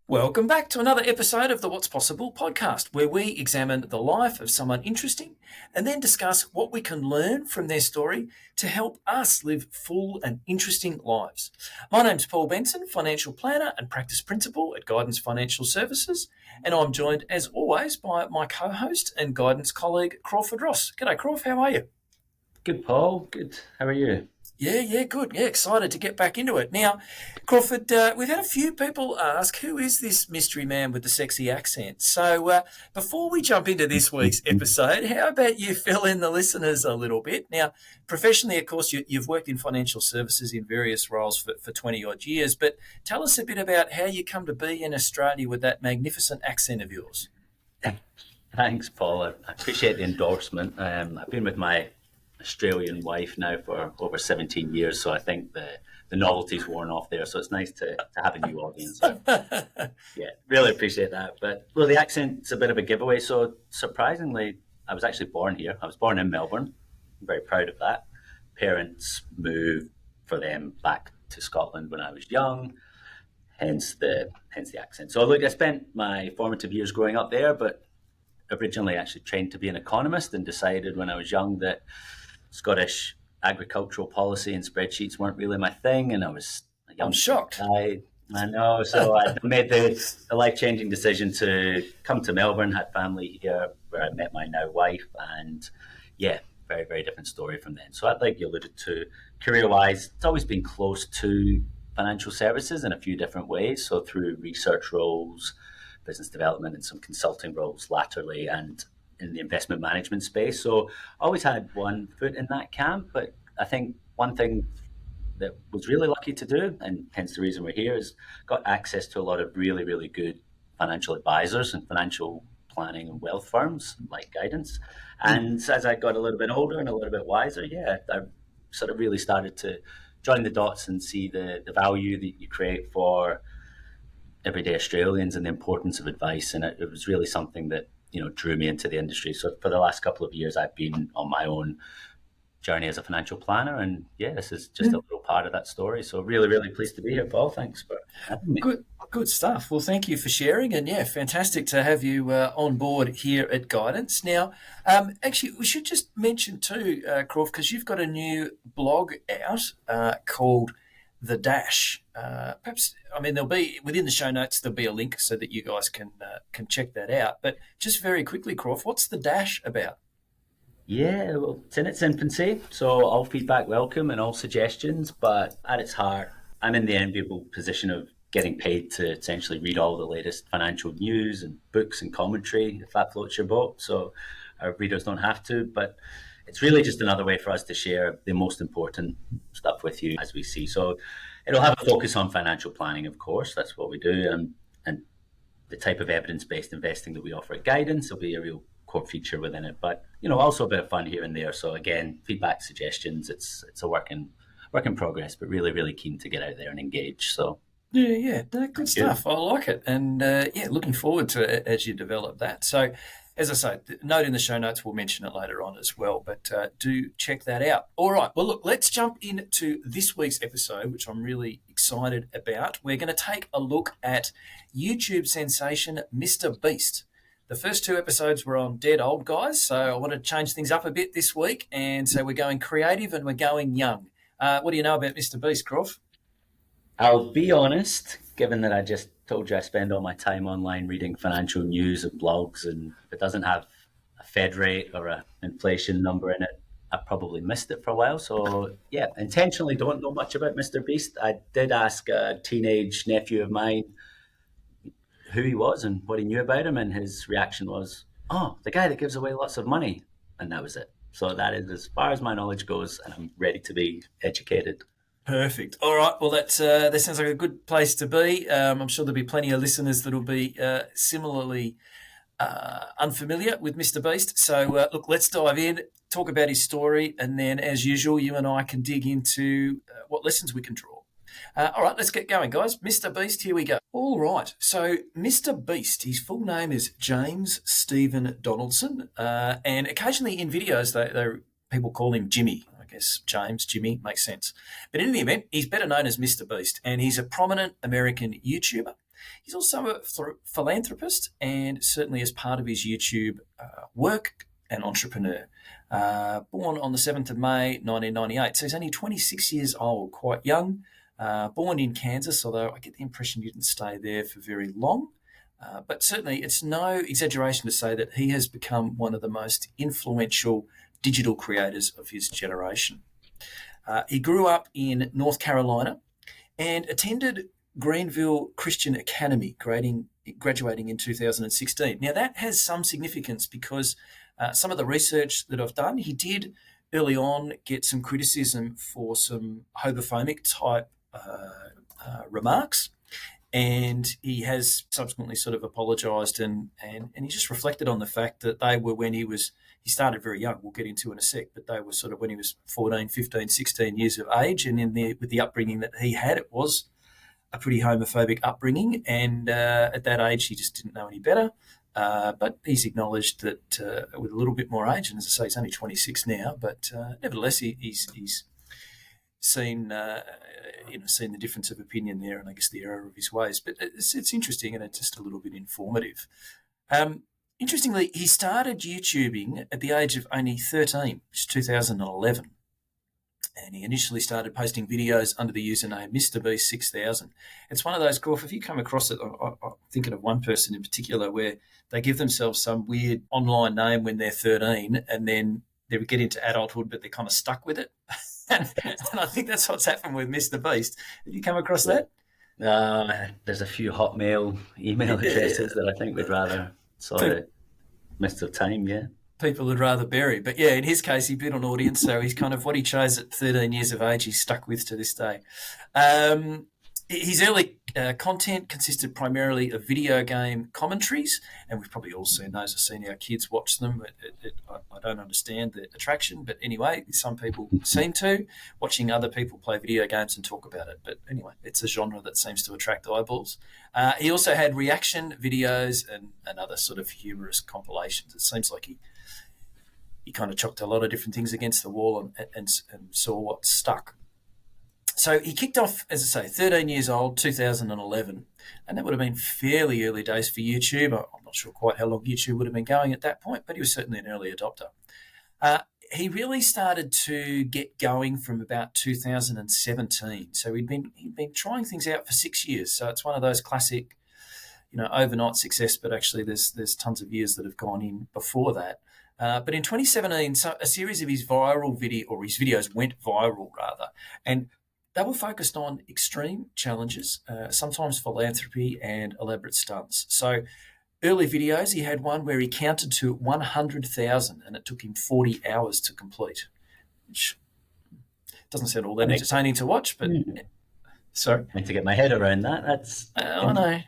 Welcome back to another episode of the What's Possible podcast, where we examine the life of someone interesting and then discuss what we can learn from their story to help us live full and interesting lives. My name's Paul Benson, financial planner and practice principal at Guidance Financial Services, and I'm joined, as always, by my co-host and guidance colleague, Crawford Ross. G'day, Crawf, how are you? Good, Paul. Good. How are you? Yeah, good. Yeah, excited to get back into it. Now, Crawford, we've had a few people ask, who is this mystery man with the sexy accent? So before we jump into this week's episode, how about you fill in the listeners a little bit? Now, professionally, of course, you've worked in financial services in various roles for 20-odd years, but tell us a bit about how you come to be in Australia with that magnificent accent of yours. Thanks, Paul. I appreciate the endorsement. I've been with my Australian wife now for over 17 years, so I think the novelty's worn off there. So it's nice to have a new audience. Yeah, really appreciate that. But well, the accent's a bit of a giveaway. So surprisingly, I was actually born here. I was born in Melbourne. I'm very proud of that. Parents moved for them back to Scotland when I was young, hence the accent. So look, I spent my formative years growing up there, but originally actually trained to be an economist and decided when I was young that Scottish agricultural policy and spreadsheets weren't really my thing, and I was a young I'm shocked. guy. I know, so I made the life-changing decision to come to Melbourne, had family here where I met my now wife, and yeah, very, very different story from then. So like you alluded to, career-wise, it's always been close to financial services in a few different ways, so through research roles, business development and some consulting roles latterly, and in the investment management space. So I always had one foot in that camp, but I think one thing that was really lucky to do, and hence the reason we're here, is got access to a lot of really, really good financial advisors and financial planning and wealth firms like Guidance. And as I got a little bit older and a little bit wiser, I sort of really started to join the dots and see the value that you create for everyday Australians and the importance of advice. And it was really something that drew me into the industry. So for the last couple of years, I've been on my own journey as a financial planner, and this is just a little part of that story. So really, really pleased to be here, Paul. Thanks for having me. Good stuff. Well, thank you for sharing, and fantastic to have you on board here at Guidance. Now, actually, we should just mention too, Croft, because you've got a new blog out called The Dash. Perhaps, there'll be within the show notes. There'll be a link so that you guys can check that out. But just very quickly, Croft, what's The Dash about? Yeah, well, it's in its infancy, so all feedback welcome and all suggestions. But at its heart, I'm in the enviable position of getting paid to essentially read all the latest financial news and books and commentary, if that floats your boat. So our readers don't have to, but it's really just another way for us to share the most important stuff with you as we see. So it'll have a focus on financial planning, of course. That's what we do. And the type of evidence-based investing that we offer at Guidance will be a real core feature within it. But, also a bit of fun here and there. So again, feedback, suggestions, it's a work in progress, but really, really keen to get out there and engage. So Yeah, no, good stuff. I like it. And looking forward to it as you develop that. So as I say, note in the show notes, we'll mention it later on as well, but do check that out. All right, well, look, let's jump into this week's episode, which I'm really excited about. We're going to take a look at YouTube sensation Mr. Beast. The first two episodes were on dead old guys, so I want to change things up a bit this week, and so we're going creative and we're going young. What do you know about Mr. Beast, Croft? I'll be honest, given that I just told you I spend all my time online reading financial news and blogs, and if it doesn't have a Fed rate or an inflation number in it, I probably missed it for a while. So intentionally don't know much about Mr. Beast. I did ask a teenage nephew of mine who he was and what he knew about him, and his reaction was, "Oh, the guy that gives away lots of money," and that was it. So that is as far as my knowledge goes, and I'm ready to be educated. Perfect. All right. Well, that sounds like a good place to be. I'm sure there'll be plenty of listeners that'll be similarly unfamiliar with Mr. Beast. So, look, let's dive in, talk about his story, and then, as usual, you and I can dig into what lessons we can draw. All right, let's get going, guys. Mr. Beast, here we go. All right. So, Mr. Beast, his full name is James Stephen Donaldson, and occasionally in videos, people call him Jimmy. I guess James, Jimmy, makes sense. But in any event, he's better known as Mr. Beast, and he's a prominent American YouTuber. He's also a philanthropist, and certainly as part of his YouTube work, an entrepreneur. Born on the 7th of May 1998, so he's only 26 years old, quite young. Born in Kansas, although I get the impression he didn't stay there for very long. But certainly it's no exaggeration to say that he has become one of the most influential digital creators of his generation. He grew up in North Carolina and attended Greenville Christian Academy, graduating in 2016. Now, that has some significance because some of the research that I've done, he did early on get some criticism for some homophobic type remarks. And he has subsequently sort of apologised and he just reflected on the fact that they were when he started very young, we'll get into in a sec, but they were sort of when he was 14, 15, 16 years of age. And with the upbringing that he had, it was a pretty homophobic upbringing. And at that age, he just didn't know any better. But he's acknowledged that with a little bit more age, and as I say, he's only 26 now, but nevertheless, he's seen seen the difference of opinion there, and I guess the error of his ways. But it's interesting, and it's just a little bit informative. Interestingly, he started YouTubing at the age of only 13, which is 2011. And he initially started posting videos under the username MrBeast6000. It's one of those, Gorf, if you come across it, I'm thinking of one person in particular where they give themselves some weird online name when they're 13 and then they get into adulthood, but they're kind of stuck with it. And I think that's what's happened with Mr. Beast. Have you come across that? There's a few Hotmail email addresses that I think we'd rather sort of miss the time, yeah. People would rather bury. But yeah, in his case, he built an audience, so he's kind of what he chose at 13 years of age, he's stuck with to this day. His early content consisted primarily of video game commentaries, and we've probably all seen those. I've seen our kids watch them. I don't understand the attraction, but anyway, some people seem to, watching other people play video games and talk about it. But anyway, it's a genre that seems to attract eyeballs. He also had reaction videos and other sort of humorous compilations. It seems like he kind of chucked a lot of different things against the wall and saw what stuck. So he kicked off, as I say, 13 years old, 2011, and that would have been fairly early days for YouTube. I'm not sure quite how long YouTube would have been going at that point, but he was certainly an early adopter. He really started to get going from about 2017. So he'd been trying things out for 6 years. So it's one of those classic, overnight success, but actually there's tons of years that have gone in before that. But in 2017, so a series of his videos went viral rather, and they were focused on extreme challenges, sometimes philanthropy and elaborate stunts. So early videos, he had one where he counted to 100,000 and it took him 40 hours to complete, which doesn't sound all that entertaining to watch, but sorry. I need to get my head around that. That's I know.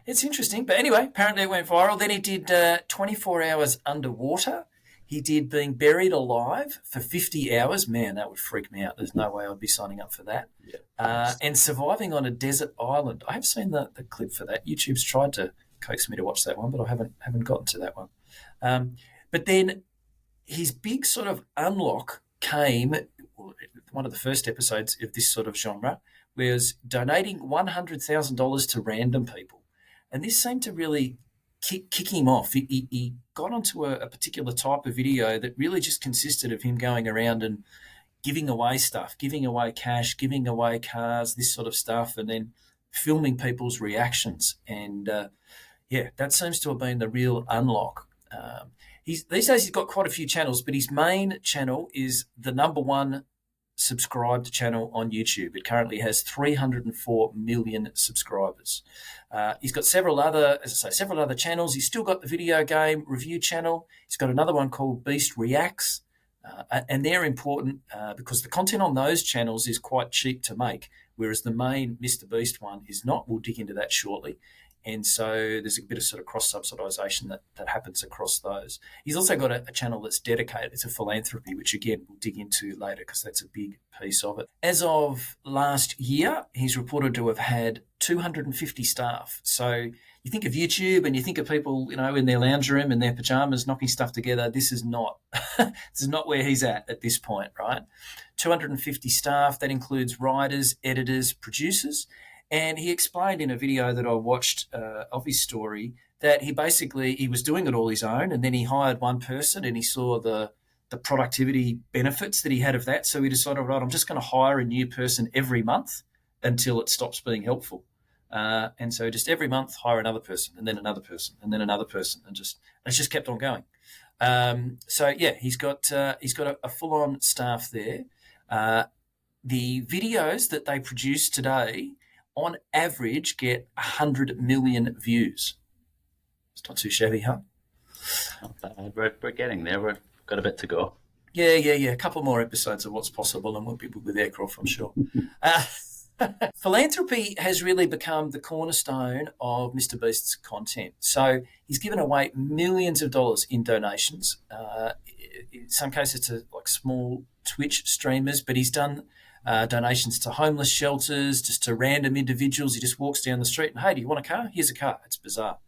It's interesting. But anyway, apparently it went viral. Then he did 24 hours underwater. He did being buried alive for 50 hours. Man, that would freak me out. There's no way I'd be signing up for that. Yeah. And surviving on a desert island. I have seen the clip for that. YouTube's tried to coax me to watch that one, but I haven't gotten to that one. But then his big sort of unlock came, one of the first episodes of this sort of genre, was donating $100,000 to random people. And this seemed to really kick him off. He got onto a particular type of video that really just consisted of him going around and giving away stuff, giving away cash, giving away cars, this sort of stuff, and then filming people's reactions. And, that seems to have been the real unlock. These days he's got quite a few channels, but his main channel is the number one subscribed channel on YouTube. It currently has 304 million subscribers. He's got several other channels. He's still got the video game review channel. He's got another one called Beast Reacts, and they're important because the content on those channels is quite cheap to make, whereas the main Mr. Beast one is not. We'll dig into that shortly. And so there's a bit of sort of cross-subsidisation that happens across those. He's also got a channel that's dedicated to philanthropy, which, again, we'll dig into later because that's a big piece of it. As of last year, he's reported to have had 250 staff. So you think of YouTube and you think of people, in their lounge room in their pajamas knocking stuff together. This is not where he's at this point, right? 250 staff. That includes writers, editors, producers. And he explained in a video that I watched of his story that he was doing it all his own, and then he hired one person, and he saw the productivity benefits that he had of that. So he decided, right, I'm just going to hire a new person every month until it stops being helpful. And so just every month hire another person, and then another person, and then another person, and it's just kept on going. So yeah, he's got a full on staff there. The videos that they produce today, on average, get 100 million views. It's not too shabby, huh? Not bad. We're getting there. We've got a bit to go. Yeah. A couple more episodes of what's possible, and we'll be with Aircraft, I'm sure. Philanthropy has really become the cornerstone of Mr. Beast's content. So he's given away millions of dollars in donations, in some cases to like small Twitch streamers, but he's done donations to homeless shelters, just to random individuals. He just walks down the street and, hey, do you want a car? Here's a car. It's bizarre.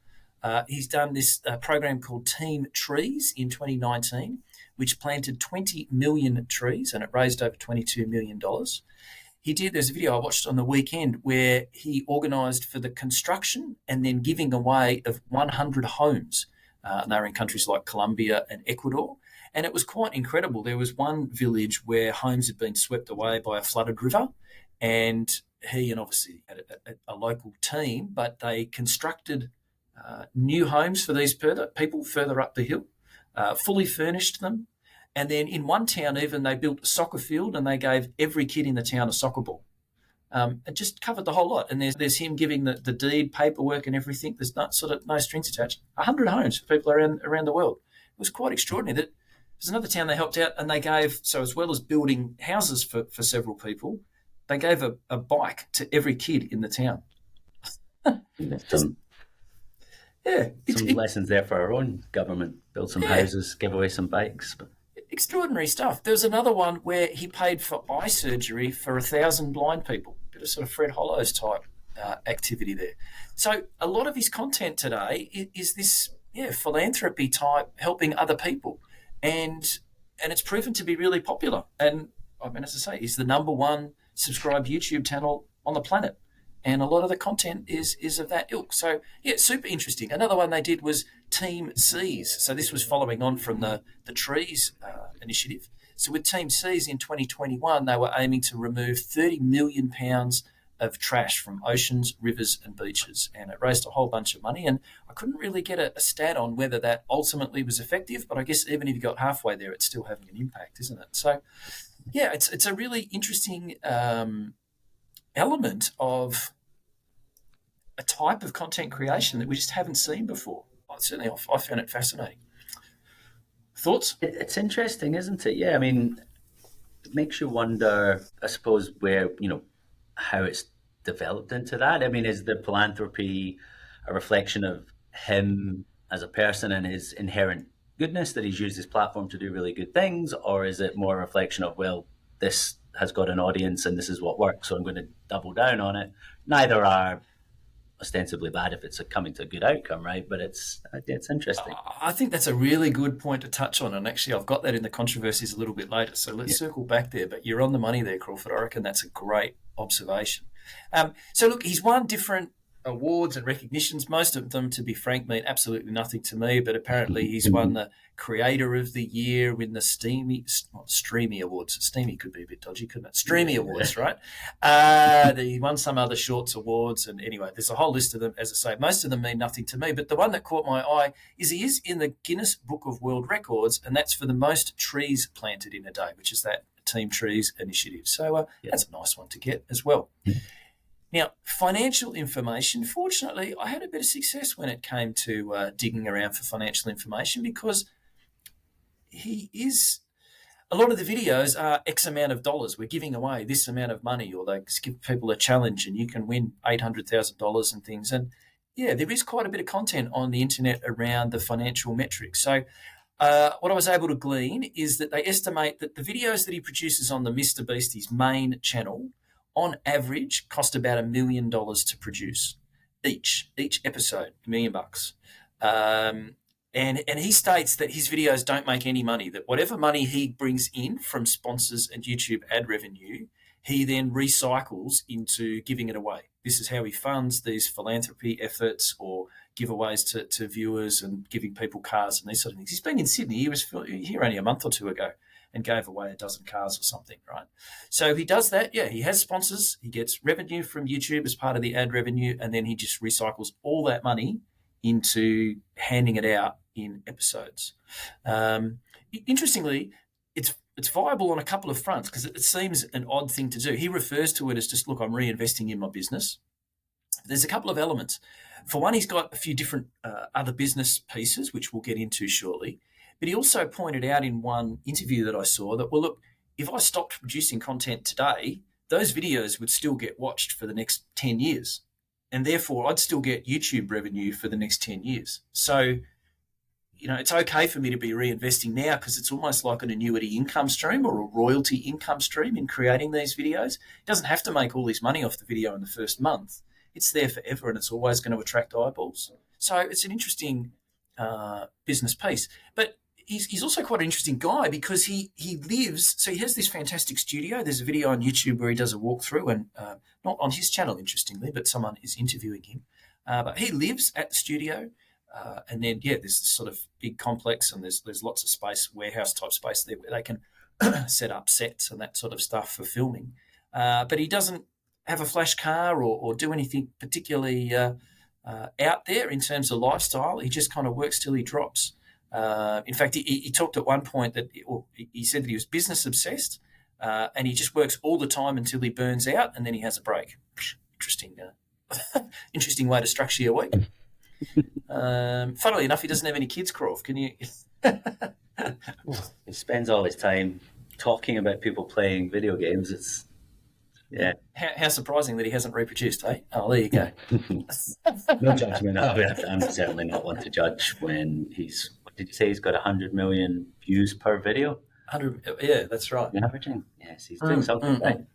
He's done this program called Team Trees in 2019, which planted 20 million trees, and it raised over $22 million. There's a video I watched on the weekend where he organised for the construction and then giving away of 100 homes. And they were in countries like Colombia and Ecuador. And it was quite incredible. There was one village where homes had been swept away by a flooded river, and he and obviously had a local team, but they constructed new homes for these people further up the hill, fully furnished them. And then in one town even, they built a soccer field and they gave every kid in the town a soccer ball. It just covered the whole lot. And there's him giving the deed, paperwork and everything. There's no strings attached. 100 homes for people around the world. It was quite extraordinary. There's another town they helped out, and they gave, so as well as building houses for several people, they gave a bike to every kid in the town. Some lessons there for our own government. Build some houses, give away some bikes. Extraordinary stuff. There was another one where he paid for eye surgery for 1,000 blind people. Bit of sort of Fred Hollows type activity there. So a lot of his content today is this philanthropy type, helping other people. And it's proven to be really popular. And I mean, as I say, he's the number one subscribed YouTube channel on the planet. And a lot of the content is of that ilk. So, yeah, super interesting. Another one they did was Team Seas. So this was following on from the Trees initiative. So with Team Seas in 2021, they were aiming to remove 30 million pounds of trash from oceans, rivers and beaches. And it raised a whole bunch of money. And I couldn't really get a stat on whether that ultimately was effective. But I guess even if you got halfway there, it's still having an impact, isn't it? So, yeah, it's a really interesting element of a type of content creation that we just haven't seen before. Certainly, I found it fascinating. Thoughts? It's interesting, isn't it? Yeah, I mean, it makes you wonder, I suppose, how it's developed into that. I mean, is the philanthropy a reflection of him as a person and his inherent goodness, that he's used his platform to do really good things, or is it more a reflection of, well, this has got an audience and this is what works, so I'm going to double down on it? Neither are ostensibly bad if it's coming to a good outcome, right? But it's interesting. I think that's a really good point to touch on, and actually I've got that in the controversies a little bit later, so let's circle back there. But you're on the money there, Crawford. I reckon that's a great observation. So look, he's won different awards and recognitions. Most of them, to be frank, mean absolutely nothing to me, but apparently he's won the Creator of the Year in the Streamy Awards. Steamy could be a bit dodgy, couldn't it? Streamy Awards, right? He won some other Shorts Awards, and anyway, there's a whole list of them. As I say, most of them mean nothing to me, but the one that caught my eye is he is in the Guinness Book of World Records, and that's for the most trees planted in a day, which is that Team Trees initiative. So that's a nice one to get as well. Now, financial information, fortunately, I had a bit of success when it came to digging around for financial information, because a lot of the videos are X amount of dollars. We're giving away this amount of money, or they give people a challenge and you can win $800,000 and things. And yeah, there is quite a bit of content on the internet around the financial metrics. So what I was able to glean is that they estimate that the videos that he produces on the Mr. Beast, his main channel, on average cost about $1 million to produce each episode, $1 million. And he states that his videos don't make any money, that whatever money he brings in from sponsors and YouTube ad revenue he then recycles into giving it away. This is how he funds these philanthropy efforts or giveaways to viewers and giving people cars and these sort of things. He's been in Sydney. He was here only a month or two ago and gave away a dozen cars or something, right? So he does that. Yeah, he has sponsors. He gets revenue from YouTube as part of the ad revenue, and then he just recycles all that money into handing it out in episodes. Interestingly, it's viable on a couple of fronts because it seems an odd thing to do. He refers to it as just, look, I'm reinvesting in my business. There's a couple of elements. For one, he's got a few different other business pieces, which we'll get into shortly. But he also pointed out in one interview that I saw that, well, look, if I stopped producing content today, those videos would still get watched for the next 10 years. And therefore, I'd still get YouTube revenue for the next 10 years. So, it's okay for me to be reinvesting now because it's almost like an annuity income stream or a royalty income stream in creating these videos. It doesn't have to make all this money off the video in the first month. It's there forever and it's always going to attract eyeballs. So it's an interesting business piece. But he's also quite an interesting guy because he lives, so he has this fantastic studio. There's a video on YouTube where he does a walkthrough and not on his channel, interestingly, but someone is interviewing him. But he lives at the studio. And then, there's this sort of big complex and there's lots of space, warehouse type space there where they can set up sets and that sort of stuff for filming. But he doesn't have a flash car or do anything particularly out there in terms of lifestyle. He just kind of works till he drops. In fact, he talked at one point that he said that he was business obsessed and he just works all the time until he burns out and then he has a break. Interesting, interesting way to structure your week. Funnily enough, he doesn't have any kids, Croft. Can you? He spends all his time talking about people playing video games. How surprising that he hasn't reproduced, eh? Oh, there you go. No judgment. I'm certainly not one to judge when he's. What did you say? He's got 100 million views per video. 100. Yeah, that's right. Averaging. Yes, he's doing something right.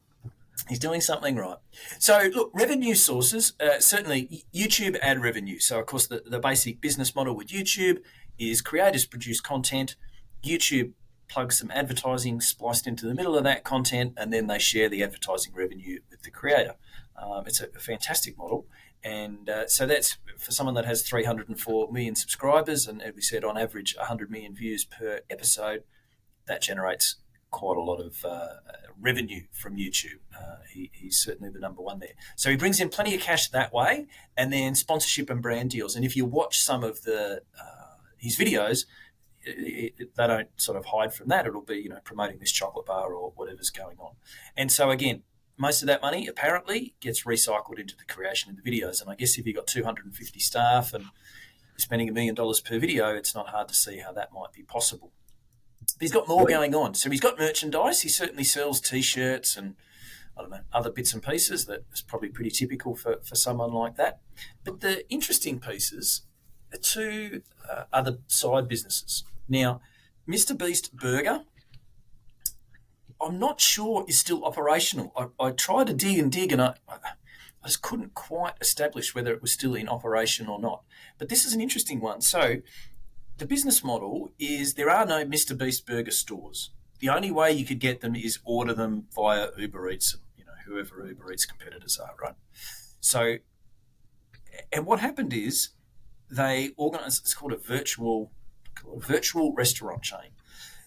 He's doing something right. So, look, revenue sources, certainly YouTube ad revenue. So, of course, the basic business model with YouTube is creators produce content, YouTube plugs some advertising spliced into the middle of that content, and then they share the advertising revenue with the creator. It's a fantastic model. And so that's for someone that has 304 million subscribers, and as we said, on average, 100 million views per episode, that generates quite a lot of revenue from YouTube. He's certainly the number one there. So he brings in plenty of cash that way, and then sponsorship and brand deals. And if you watch some of his videos, they don't sort of hide from that. It'll be promoting this chocolate bar or whatever's going on. And so again, most of that money apparently gets recycled into the creation of the videos. And I guess if you've got 250 staff and you're spending $1 million per video, it's not hard to see how that might be possible. But he's got more going on. So he's got merchandise. He certainly sells T-shirts and, other bits and pieces that is probably pretty typical for someone like that. But the interesting pieces are two other side businesses. Now, Mr. Beast Burger, I'm not sure is still operational. I tried to dig and I just couldn't quite establish whether it was still in operation or not. But this is an interesting one. So the business model is there are no Mr. Beast Burger stores. The only way you could get them is order them via Uber Eats, whoever Uber Eats competitors are, right? So, and what happened is they organised, it's called a virtual restaurant chain.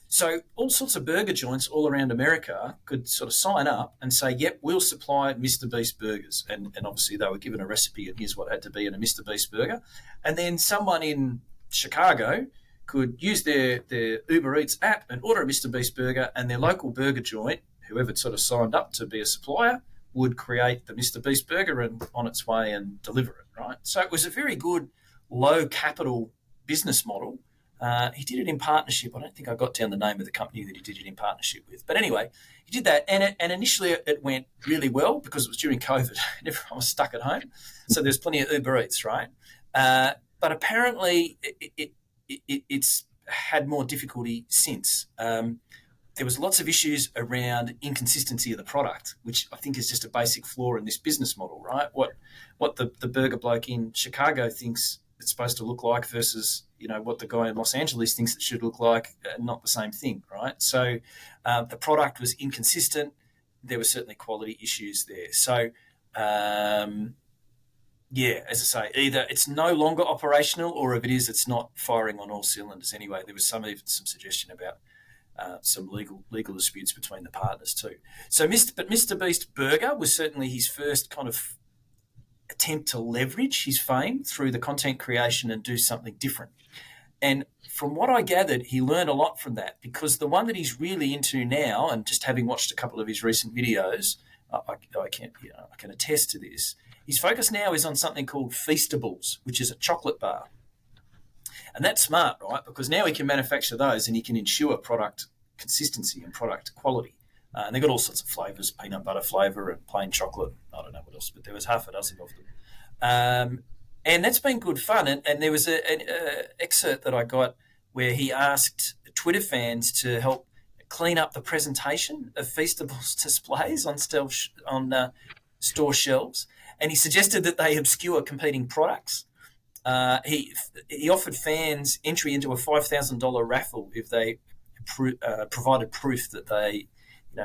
So all sorts of burger joints all around America could sort of sign up and say, yep, we'll supply Mr. Beast burgers. And obviously they were given a recipe and here's what had to be in a Mr. Beast burger. And then someone in Chicago could use their Uber Eats app and order a Mr. Beast burger, and their local burger joint, whoever sort of signed up to be a supplier, would create the Mr. Beast burger and on its way and deliver it, right? So it was a very good low capital business model. He did it in partnership. I don't think I got down the name of the company that he did it in partnership with. But anyway, he did that. And initially it went really well because it was during COVID and everyone was stuck at home. So there's plenty of Uber Eats, right? But apparently it's had more difficulty since. There was lots of issues around inconsistency of the product, which I think is just a basic flaw in this business model, right? What the burger bloke in Chicago thinks it's supposed to look like versus what the guy in Los Angeles thinks it should look like, not the same thing, right? So the product was inconsistent. there were certainly quality issues there. So, yeah, as I say, either it's no longer operational, or if it is, it's not firing on all cylinders anyway. There was even some suggestion about some legal disputes between the partners too. So, Mr. Beast Burger was certainly his first kind of attempt to leverage his fame through the content creation and do something different. And from what I gathered, he learned a lot from that, because the one that he's really into now, and just having watched a couple of his recent videos, I can attest to this. His focus now is on something called Feastables, which is a chocolate bar. And that's smart, right? Because now he can manufacture those and he can ensure product consistency and product quality. And they've got all sorts of flavours, peanut butter flavour and plain chocolate. I don't know what else, but there was half a dozen of them. And that's been good fun. And there was an excerpt that I got where he asked Twitter fans to help clean up the presentation of Feastables displays on store shelves. And he suggested that they obscure competing products. He offered fans entry into a $5,000 raffle if they provided proof that they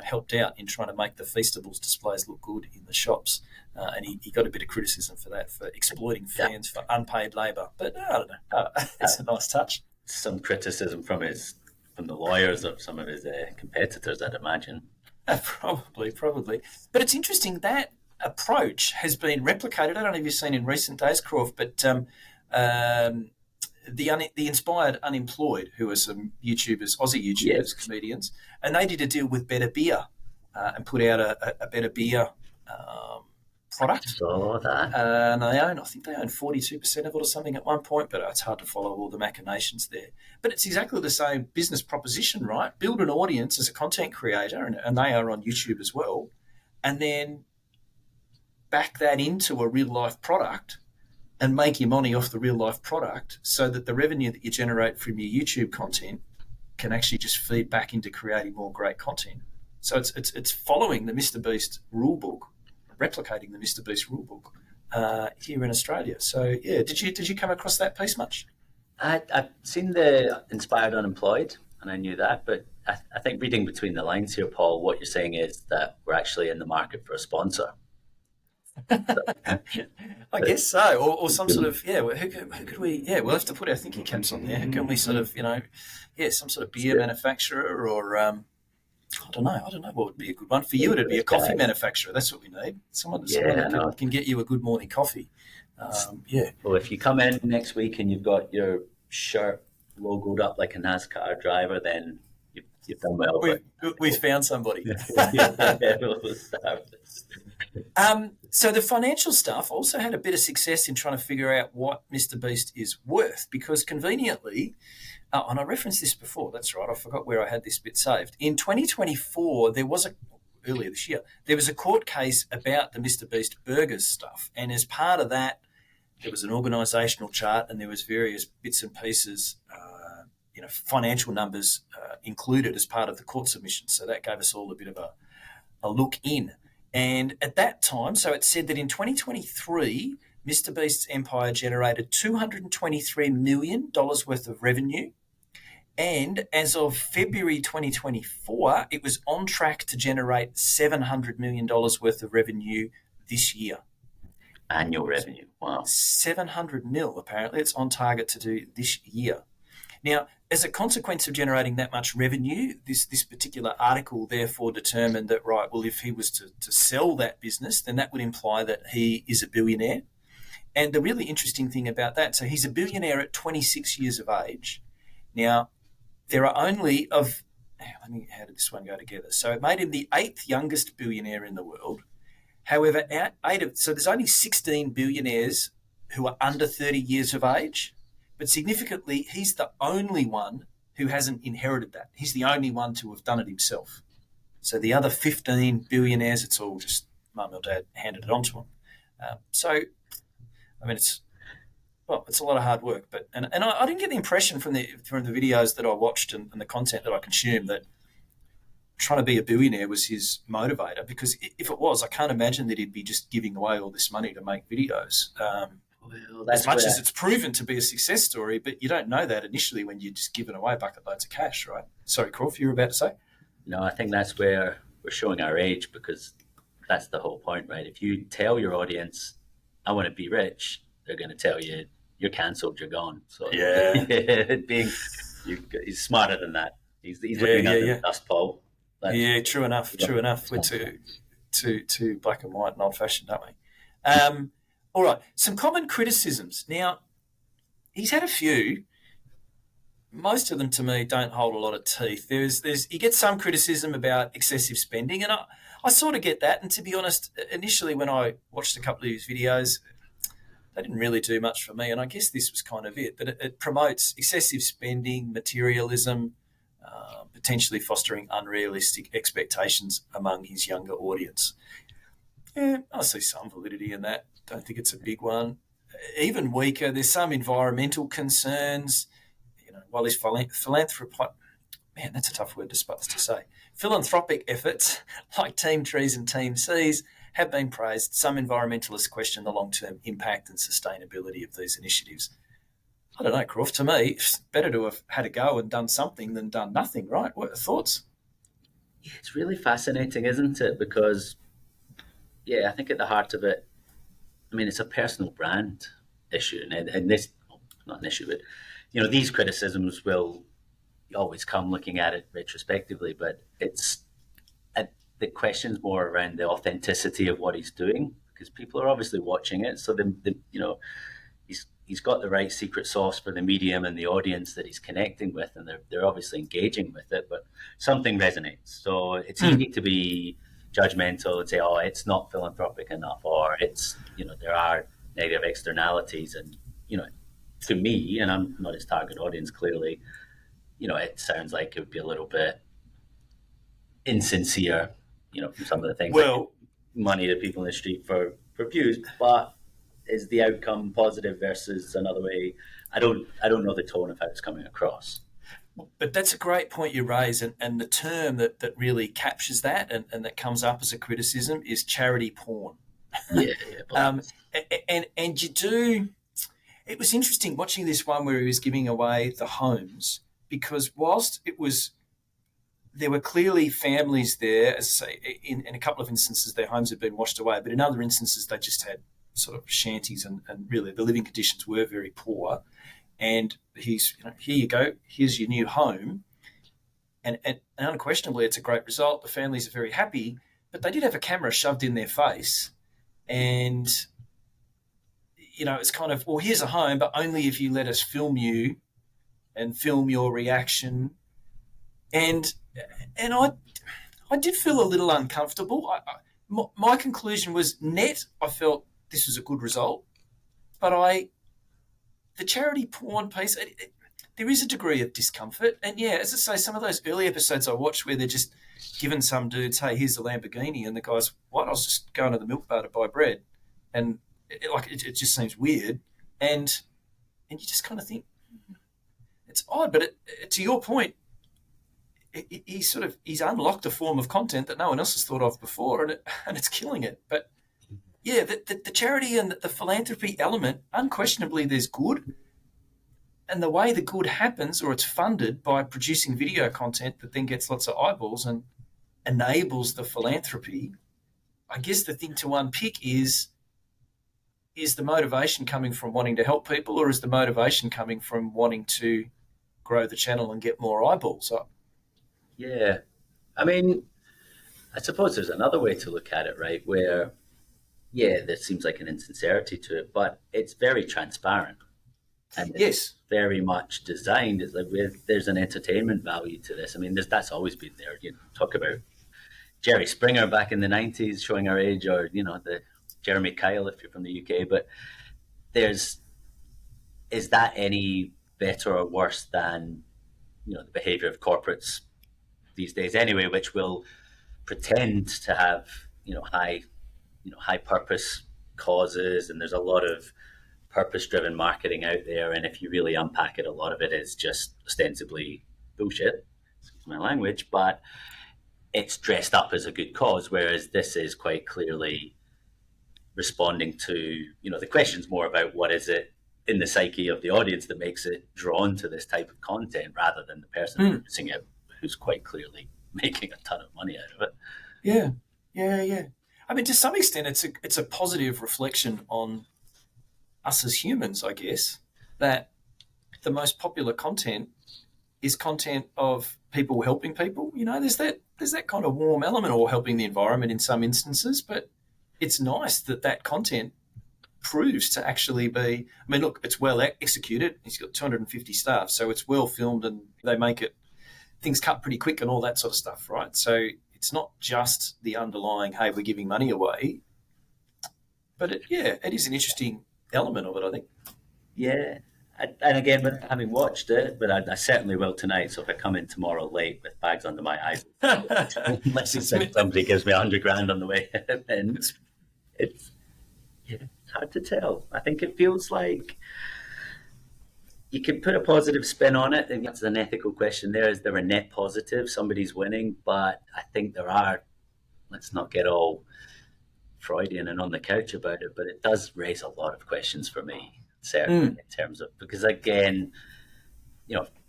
helped out in trying to make the Feastables displays look good in the shops. And he got a bit of criticism for that, for exploiting fans for unpaid labour. But I don't know. It's a nice touch. Some criticism from the lawyers of some of his competitors, I'd imagine. Probably. But it's interesting that approach has been replicated. I don't know if you've seen in recent days, Croft, but the Inspired Unemployed, who are some YouTubers, Aussie YouTubers, comedians, and they did a deal with Better Beer and put out a Better Beer product. Saw that. And I think they own 42% of it or something at one point, but it's hard to follow all the machinations there. But it's exactly the same business proposition, right? Build an audience as a content creator, and they are on YouTube as well, and then back that into a real-life product and make your money off the real-life product, so that the revenue that you generate from your YouTube content can actually just feed back into creating more great content. So it's following the Mr. Beast rulebook, replicating the Mr. Beast rulebook here in Australia. So yeah, did you come across that piece much? I've seen the Inspired Unemployed, and I knew that, but I think reading between the lines here, Paul, what you're saying is that we're actually in the market for a sponsor. I guess so, or some sort of who could we? Yeah, we'll have to put our thinking caps on there. Who can we sort of some sort of beer manufacturer, or I don't know what would be a good one for you. It'd be a coffee manufacturer. That's what we need. Someone that can get you a good morning coffee. Well, if you come in next week and you've got your shirt logoed up like a NASCAR driver, then you've done well. We've found somebody. So the financial stuff also had a bit of success in trying to figure out what Mr. Beast is worth, because conveniently, and I referenced this before, that's right, I forgot where I had this bit saved. In 2024, earlier this year, there was a court case about the Mr. Beast burgers stuff. And as part of that, there was an organisational chart and there was various bits and pieces, financial numbers included as part of the court submission. So that gave us all a bit of a look in. And at that time, so it said that in 2023, Mr. Beast's empire generated $223 million worth of revenue. And as of February 2024, it was on track to generate $700 million worth of revenue this year. Annual revenue, wow. 700 mil, apparently. It's on target to do this year. Now, as a consequence of generating that much revenue, this particular article therefore determined that, right, well, if he was to sell that business, then that would imply that he is a billionaire. And the really interesting thing about that, so he's a billionaire at 26 years of age. Now, there are only how did this one go together? So it made him the 8th youngest billionaire in the world. However, so there's only 16 billionaires who are under 30 years of age. But significantly, he's the only one who hasn't inherited that. He's the only one to have done it himself. So the other 15 billionaires, it's all just mum or dad handed it on to him. It's a lot of hard work. But and I didn't get the impression from the videos that I watched and the content that I consumed that trying to be a billionaire was his motivator. Because if it was, I can't imagine that he'd be just giving away all this money to make videos. Well, as much as it's proven to be a success story, but you don't know that initially when you're just giving away bucket loads of cash, right? Sorry, Croft, you were about to say? No, I think that's where we're showing our age because that's the whole point, right? If you tell your audience, I want to be rich, they're going to tell you, you're cancelled, you're gone. So Yeah. he's smarter than that. He's Yeah, looking yeah, under the yeah. dust, Paul. That's, Yeah, true enough. True enough. We're too black and white and old fashioned, aren't we? All right. Some common criticisms. Now, he's had a few. Most of them, to me, don't hold a lot of teeth. There's you get some criticism about excessive spending, and I sort of get that. And to be honest, initially when I watched a couple of his videos, they didn't really do much for me. And I guess this was kind of it. But it promotes excessive spending, materialism, potentially fostering unrealistic expectations among his younger audience. Yeah, I see some validity in that. Don't think it's a big one. Even weaker, there's some environmental concerns. While his philanthropic, man, that's a tough word to say. Philanthropic efforts like Team Trees and Team Seas have been praised. Some environmentalists question the long-term impact and sustainability of these initiatives. I don't know, Croft. To me, it's better to have had a go and done something than done nothing, right? What are thoughts? it's really fascinating, isn't it? Because, yeah, I think at the heart of it, I mean, it's a personal brand issue. And this, not an issue, but, these criticisms will always come looking at it retrospectively, but the question's more around the authenticity of what he's doing because people are obviously watching it. So he's got the right secret sauce for the medium and the audience that he's connecting with, and they're obviously engaging with it. But something resonates, so it's easy to be judgmental and say, "Oh, it's not philanthropic enough," or it's there are negative externalities, and to me, and I'm not his target audience, clearly, it sounds like it would be a little bit insincere, from some of the things like money to people in the street for views, but is the outcome positive versus another way? I don't know the tone of how it's coming across. But that's a great point you raise, and the term that really captures that and that comes up as a criticism is charity porn. Yeah. And you do. It was interesting watching this one where he was giving away the homes because whilst there were clearly families there, as I say, in a couple of instances their homes had been washed away, but in other instances they just had sort of shanties and really the living conditions were very poor. And he's, here you go, here's your new home. And unquestionably it's a great result. The families are very happy, but they did have a camera shoved in their face. And it's kind of, well, here's a home, but only if you let us film you and film your reaction. And I did feel a little uncomfortable. My conclusion was I felt this was a good result, but the charity porn piece, there is a degree of discomfort. And yeah, as I say, some of those early episodes I watched where they're just giving some dudes, hey, here's the Lamborghini, and the guy's, what? I was just going to the milk bar to buy bread. And it just seems weird, and you just kind of think it's odd. But to your point, he's unlocked a form of content that no one else has thought of before, and it's killing it. But yeah, the charity and the philanthropy element, unquestionably, there's good, and the way the good happens, or it's funded by producing video content that then gets lots of eyeballs and enables the philanthropy. I guess the thing to unpick is the motivation coming from wanting to help people, or is the motivation coming from wanting to grow the channel and get more eyeballs up? Yeah. I mean, I suppose there's another way to look at it, right? Where, yeah, there seems like an insincerity to it, but it's very transparent. And it's very much designed. It's like there's an entertainment value to this. I mean, that's always been there. Talk about Jerry Springer back in the 90s, showing our age, or, the Jeremy Kyle if you're from the UK, but is that any better or worse than the behavior of corporates these days anyway, which will pretend to have high purpose causes, and there's a lot of purpose driven marketing out there, and if you really unpack it, a lot of it is just ostensibly bullshit, excuse my language, but it's dressed up as a good cause, whereas this is quite clearly responding to, the question's more about what is it in the psyche of the audience that makes it drawn to this type of content rather than the person producing it, who's quite clearly making a ton of money out of it. Yeah, yeah. I mean, to some extent, it's a positive reflection on us as humans, I guess, that the most popular content is content of people helping people. You know, there's that kind of warm element, or helping the environment in some instances, but it's nice that that content proves to actually be. I mean, look, it's well executed. He's got 250 staff, so it's well filmed, and they make it things cut pretty quick and all that sort of stuff, right? So it's not just the underlying, hey, we're giving money away, but it is an interesting element of it, I think. Yeah. And again, but having watched it, but I certainly will tonight. So if I come in tomorrow late with bags under my eyes, unless somebody gives me 100 grand on the way, then it's yeah, it's hard to tell. I think it feels like you can put a positive spin on it, and that's an ethical question. Is there a net positive? Somebody's winning, but I think there are. Let's not get all Freudian and on the couch about it, but it does raise a lot of questions for me, certainly in terms of, because again,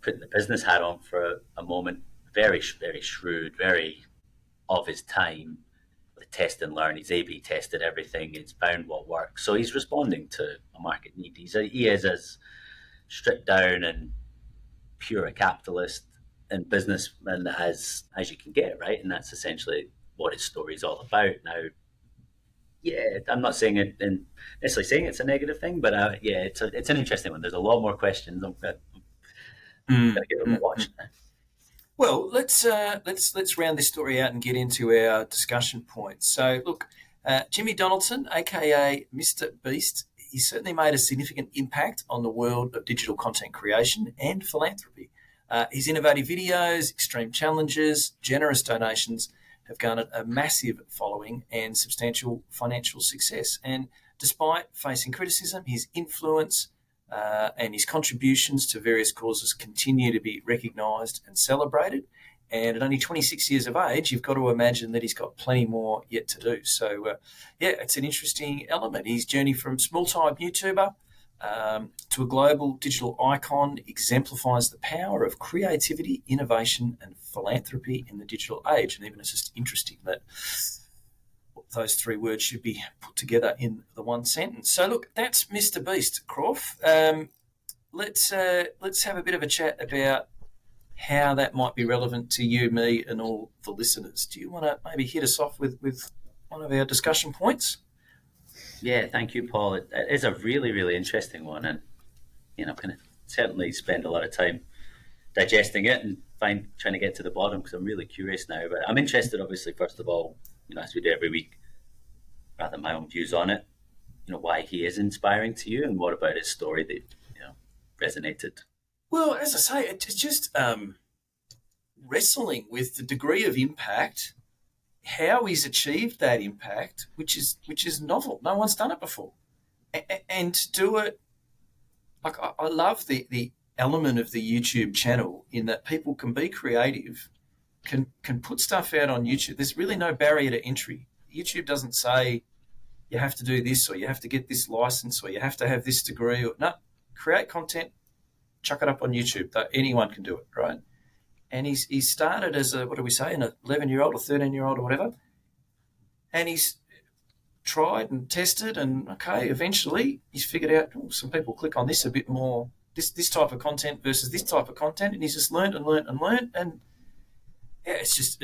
putting the business hat on for a moment, very, very shrewd, very of his time with test and learn. He's A/B tested everything. He's found what works. So he's responding to a market need. He is as stripped down and pure a capitalist and businessman as you can get, right? And that's essentially what his story is all about. Now, yeah, I'm not saying it and necessarily saying it's a negative thing, but it's an interesting one. There's a lot more questions. I'm going to give him a watch now. Well, let's round this story out and get into our discussion points. So, look, Jimmy Donaldson, aka Mr. Beast, he certainly made a significant impact on the world of digital content creation and philanthropy. His innovative videos, extreme challenges, generous donations have garnered a massive following and substantial financial success. And despite facing criticism, his influence and his contributions to various causes continue to be recognised and celebrated. And at only 26 years of age, you've got to imagine that he's got plenty more yet to do. So, it's an interesting element. His journey from small-time YouTuber to a global digital icon exemplifies the power of creativity, innovation, and philanthropy in the digital age. And even it's just interesting that those three words should be put together in the one sentence. So, look, that's Mr. Beast, Croft. Let's have a bit of a chat about how that might be relevant to you, me, and all the listeners. Do you want to maybe hit us off with one of our discussion points? Yeah, thank you, Paul. It is a really, really interesting one, and I'm going to certainly spend a lot of time digesting it and trying to get to the bottom, because I'm really curious now. But I'm interested, obviously, first of all, as we do every week, rather my own views on it. Why he is inspiring to you, and what about his story that resonated. Well, as I say, it's just wrestling with the degree of impact, how he's achieved that impact, which is novel. No one's done it before, and to do it, like I love the element of the YouTube channel in that people can be creative, can put stuff out on YouTube. There's really no barrier to entry. YouTube doesn't say you have to do this, or you have to get this license, or you have to have this degree. Or no, create content, chuck it up on YouTube. Anyone can do it, right? And he started as an 11-year-old or 13-year-old or whatever, and he's tried and tested, and eventually he's figured out some people click on this a bit more, this type of content versus this type of content, and he's just learned, and it's just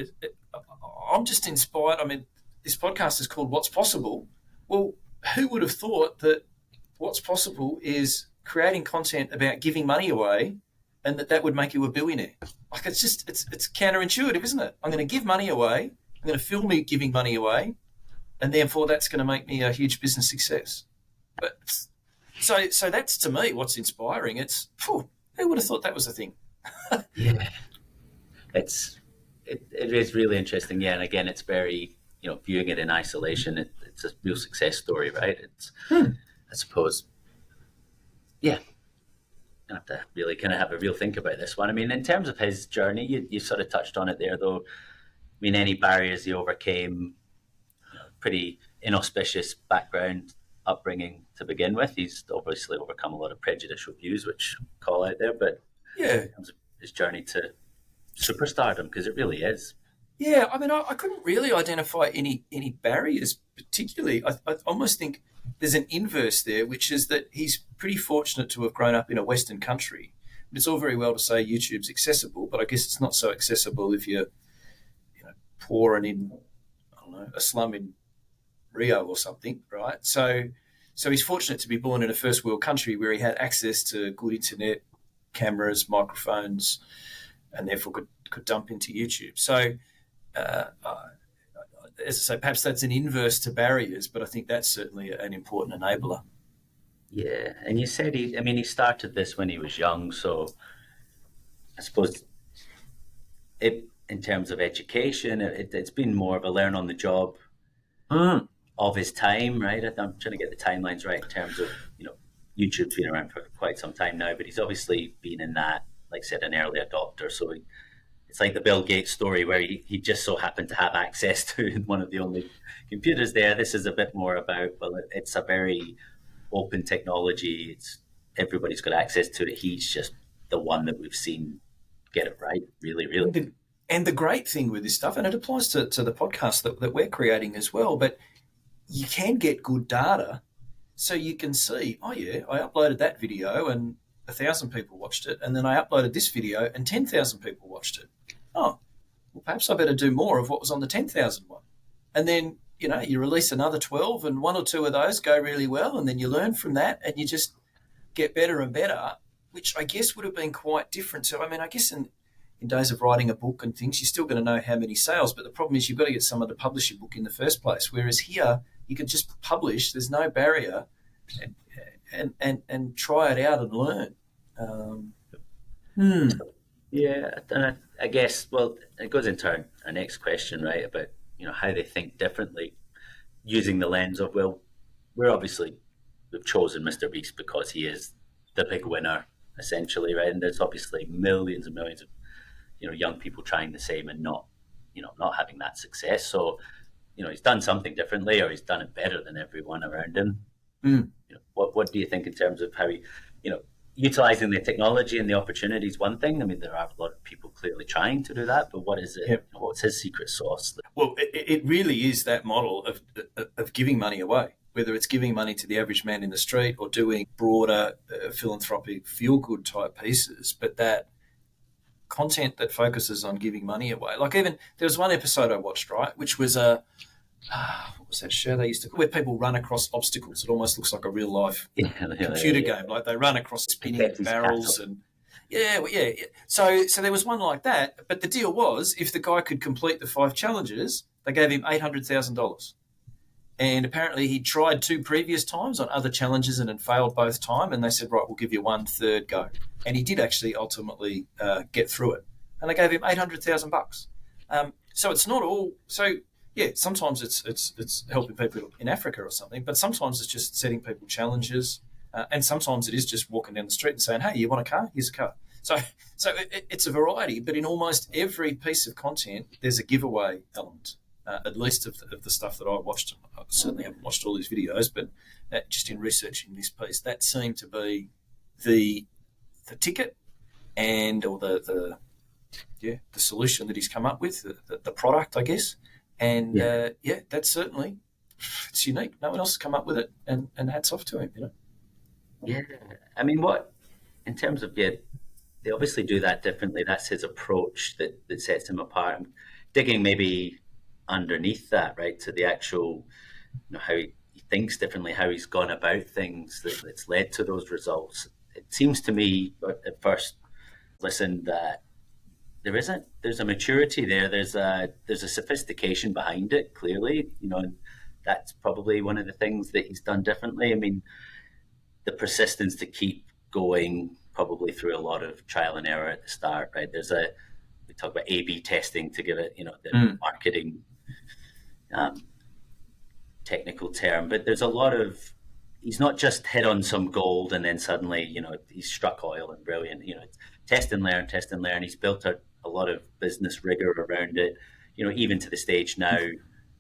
I'm just inspired. I mean, this podcast is called What's Possible. Well, who would have thought that what's possible is creating content about giving money away, and that would make you a billionaire? Like, it's counterintuitive, isn't it? I'm going to give money away. I'm going to film me giving money away, and therefore that's going to make me a huge business success. But so that's, to me, what's inspiring. It's who would have thought that was a thing? Yeah, it is really interesting. Yeah, and again, it's very viewing it in isolation. It's a real success story, right? It's I suppose. Yeah, I have to really kind of have a real think about this one. I mean, in terms of his journey, you sort of touched on it there, though. I mean, any barriers he overcame, pretty inauspicious background, upbringing to begin with. He's obviously overcome a lot of prejudicial views, which call out there. But yeah, in terms of his journey to superstardom, because it really is. Yeah, I mean, I couldn't really identify any barriers particularly. I almost think there's an inverse there, which is that he's pretty fortunate to have grown up in a Western country. It's all very well to say YouTube's accessible, but I guess it's not so accessible if you're, poor and in, I don't know, a slum in Rio or something, right? So he's fortunate to be born in a first world country where he had access to good internet, cameras, microphones, and therefore could dump into YouTube. So, uh, as I say, perhaps that's an inverse to barriers, but I think that's certainly an important enabler. Yeah, and you said he started this when he was young, so I suppose it, in terms of education, it's been more of a learn on the job Mm. of his time, right? I'm trying to get the timelines right in terms of, YouTube's been around for quite some time now, but he's obviously been in that, like I said, an early adopter. So it's like the Bill Gates story where he just so happened to have access to one of the only computers there. This is a bit more about, well, it's a very open technology. It's everybody's got access to it. He's just the one that we've seen get it right, really, really. And the, and the great thing with this stuff, and it applies to the podcast that we're creating as well, but you can get good data so you can see, oh yeah, I uploaded that video and 1,000 people watched it, and then I uploaded this video and 10,000 people watched it. Oh, well, perhaps I better do more of what was on the 10,000 one. And then, you release another 12 and one or two of those go really well. And then you learn from that and you just get better and better, which I guess would have been quite different. So, I mean, I guess in days of writing a book and things, you're still going to know how many sales. But the problem is you've got to get someone to publish your book in the first place. Whereas here, you can just publish, there's no barrier, and try it out and learn. Um, hmm. Yeah, and I guess, well, it goes into our next question, right? About how they think differently, using the lens of, well, we've chosen Mr. Beast because he is the big winner, essentially, right? And there's obviously millions and millions of young people trying the same and not having that success. So he's done something differently, or he's done it better than everyone around him. Mm. What do you think in terms of how he, utilizing the technology and the opportunity is one thing. I mean, there are a lot of people clearly trying to do that, but what is it? Yep. What's his secret sauce? Well, it really is that model of giving money away, whether it's giving money to the average man in the street or doing broader philanthropic feel-good type pieces, but that content that focuses on giving money away. Like even there was one episode I watched, right, which was what was that show they used to where people run across obstacles. It almost looks like a real life computer game. Like they run across spinning barrels and yeah, well, yeah. So there was one like that, but the deal was if the guy could complete the 5 challenges, they gave him $800,000. And apparently he tried 2 previous times on other challenges and had failed both time. And they said, right, we'll give you 1/3 go. And he did actually ultimately get through it. And they gave him $800,000. So it's not all. So yeah, sometimes it's helping people in Africa or something, but sometimes it's just setting people challenges, and sometimes it is just walking down the street and saying, "Hey, you want a car? Here's a car." So it's a variety, but in almost every piece of content, there's a giveaway element. At least of the stuff that I watched. I certainly haven't watched all these videos, but just in researching this piece, that seemed to be the ticket and or the solution that he's come up with, the product, I guess. And that's certainly it's unique. No one else has come up with it, and hats off to him. Yeah, I mean, what in terms of they obviously do that differently. That's his approach that sets him apart. And digging maybe underneath that, right, to the actual, how he thinks differently, how he's gone about things that's led to those results. It seems to me at first listen that there's a maturity there. There's a sophistication behind it, clearly, and that's probably one of the things that he's done differently. I mean, the persistence to keep going probably through a lot of trial and error at the start, right? We talk about A/B testing to give it, the marketing technical term, but there's a lot of, he's not just hit on some gold and then suddenly, he's struck oil and brilliant, test and learn, test and learn. He's built a lot of business rigor around it, even to the stage now,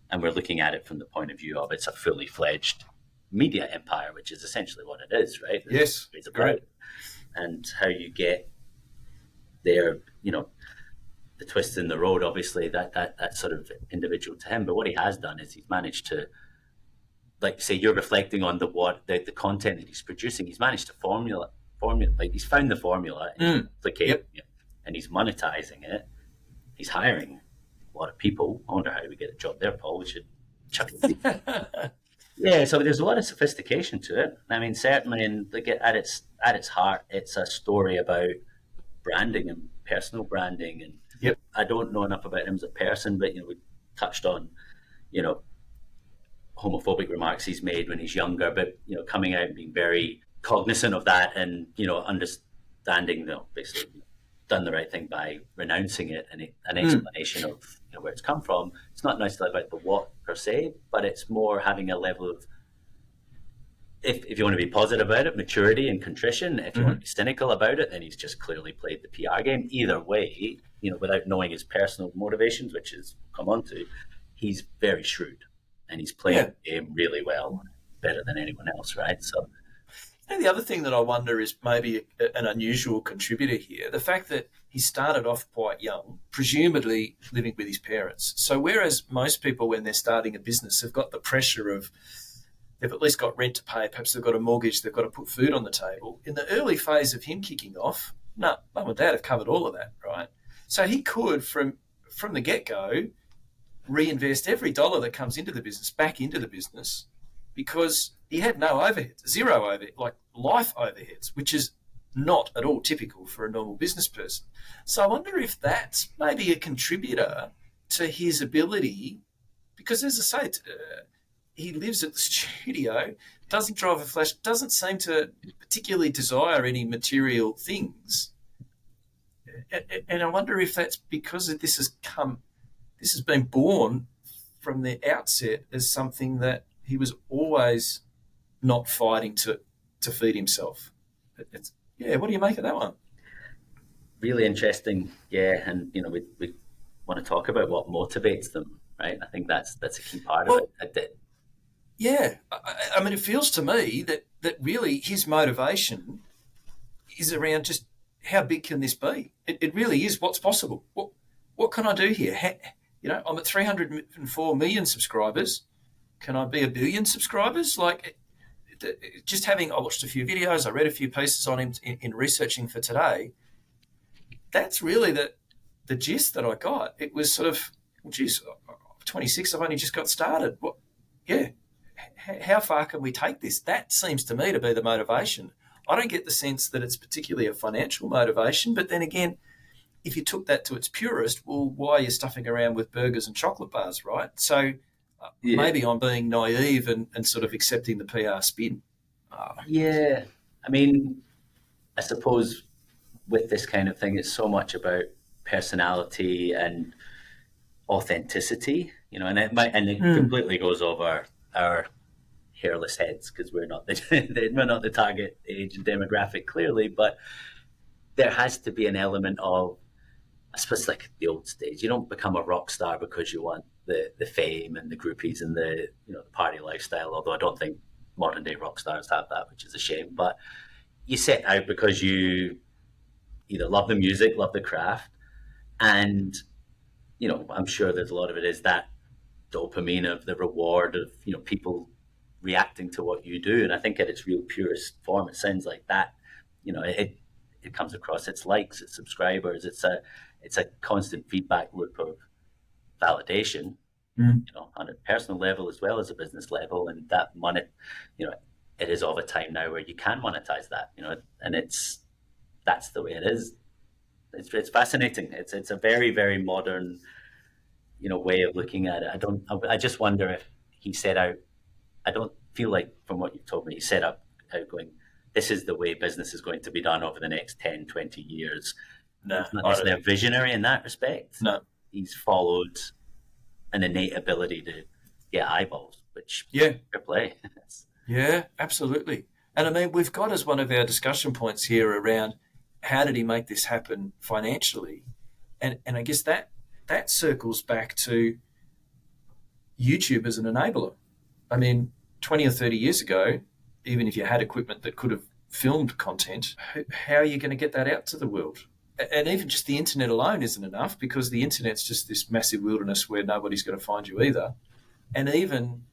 and we're looking at it from the point of view of it's a fully fledged media empire, which is essentially what it is, right? Yes, it's great. And how you get there, the twists in the road, obviously, that's sort of individual to him. But what he has done is he's managed to, like you say, you're reflecting on the content that he's producing. He's managed to formula, like he's found the formula and he's Yep. it, and he's monetizing it. He's hiring a lot of people. I wonder how we get a job there, Paul. We should chuck it. Yeah, so there's a lot of sophistication to it. I mean, certainly, at its heart, it's a story about branding and personal branding. And Yep. I don't know enough about him as a person, but we touched on, you know, homophobic remarks he's made when he's younger, but coming out and being very cognizant of that, and understanding, basically done the right thing by renouncing it, and an explanation of where it's come from. It's not necessarily about the what per se, but it's more having a level of, if you want to be positive about it, maturity and contrition. If you want to be cynical about it, then he's just clearly played the PR game. Either way, without knowing his personal motivations, which is come on to, he's very shrewd and he's played the game really well, better than anyone else, right? So. And the other thing that I wonder is maybe an unusual contributor here, the fact that he started off quite young, presumably living with his parents. So whereas most people, when they're starting a business, have got the pressure of, they've at least got rent to pay, perhaps they've got a mortgage, they've got to put food on the table. In the early phase of him kicking off, no, mum and dad have covered all of that, right? So he could, from the get-go, reinvest every dollar that comes into the business back into the business, because he had no overheads, zero overhead, like life overheads, which is not at all typical for a normal business person. So I wonder if that's maybe a contributor to his ability, because as I say, he lives at the studio, doesn't drive a flash, doesn't seem to particularly desire any material things. And I wonder if that's because this has been born from the outset as something that he was always not fighting to feed himself. What do you make of that one? Really interesting, yeah. And we want to talk about what motivates them, right? I think that's a key part of it. Yeah, I mean, it feels to me that really his motivation is around just how big can this be? It really is what's possible. What can I do here? I'm at 304 million subscribers. Can I be 1 billion subscribers? Like, just I watched a few videos, I read a few pieces on him in researching for today. That's really the gist that I got. It was sort of, well, geez, 26, I've only just got started. How far can we take this? That seems to me to be the motivation. I don't get the sense that it's particularly a financial motivation, but then again, if you took that to its purest, well, why are you stuffing around with burgers and chocolate bars, right? So maybe I'm being naive and sort of accepting the PR spin. Yeah, I mean, I suppose with this kind of thing, it's so much about personality and authenticity, and it completely goes over our hairless heads, because we're not the target age and demographic, clearly, but there has to be an element of, I suppose, like the old stage. You don't become a rock star because you want the fame and the groupies and the the party lifestyle, although I don't think modern day rock stars have that, which is a shame. But you set out because you either love the music, love the craft, and I'm sure there's a lot of it is that dopamine of the reward of people reacting to what you do. And I think at its real purest form, it sounds like that. It comes across. It's likes, it's subscribers. It's a constant feedback loop of validation, on a personal level as well as a business level. And that money, it is of a time now where you can monetize that, and that's the way it is. It's fascinating. It's a very, very modern, way of looking at it. I just wonder if he set out, I don't feel like from what you've told me, he set out going, this is the way business is going to be done over the next 10, 20 years. No, he's not necessarily a visionary in that respect. No. He's followed an innate ability to get eyeballs, which fair play. Yeah, absolutely. And I mean, we've got as one of our discussion points here around how did he make this happen financially? And I guess that circles back to YouTube as an enabler. I mean, 20 or 30 years ago, even if you had equipment that could have filmed content, how are you going to get that out to the world? and even just the internet alone isn't enough, because the internet's just this massive wilderness where nobody's going to find you either. And even